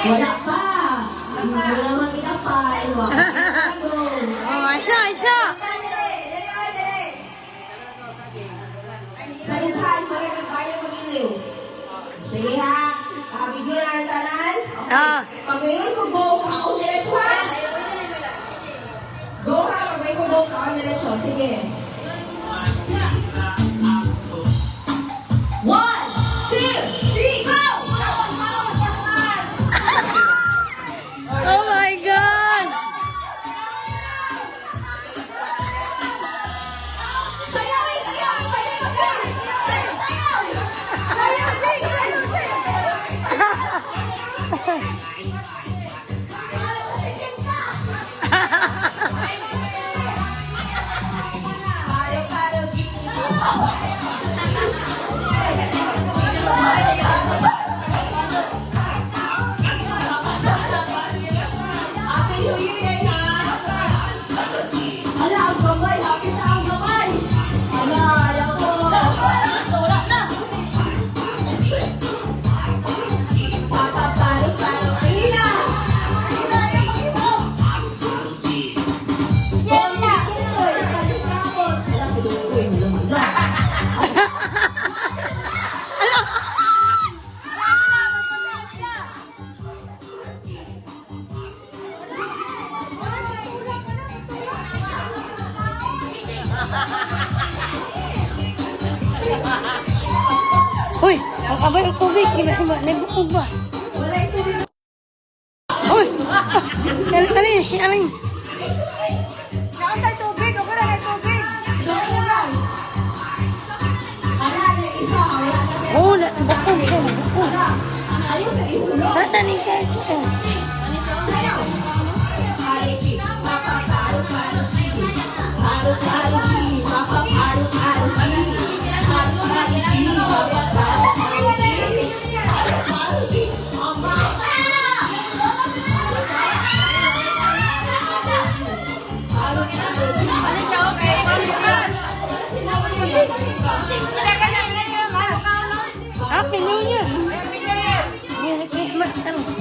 Wala pa. Wala naman kinapay. Oh, isa. Sa dughan, magkakagbayan mag-iliw. Sige ha. Nakabigyo na ang tanan. Ah. Pag-mayon ko go, kaon diretso ha. Go ha, pag-mayon ko go, kaon diretso. Sige. 1, 2, 3, go! Oh my God! Sayawin! Uy, ang abay ang tubig. Nabukog ba? Uy! Dali, si Aling. Saan tayo tubig? O wala na tubig? Oh, bukog siya. Bukog. Tatanin ka. Happy New Year! Merry Christmas.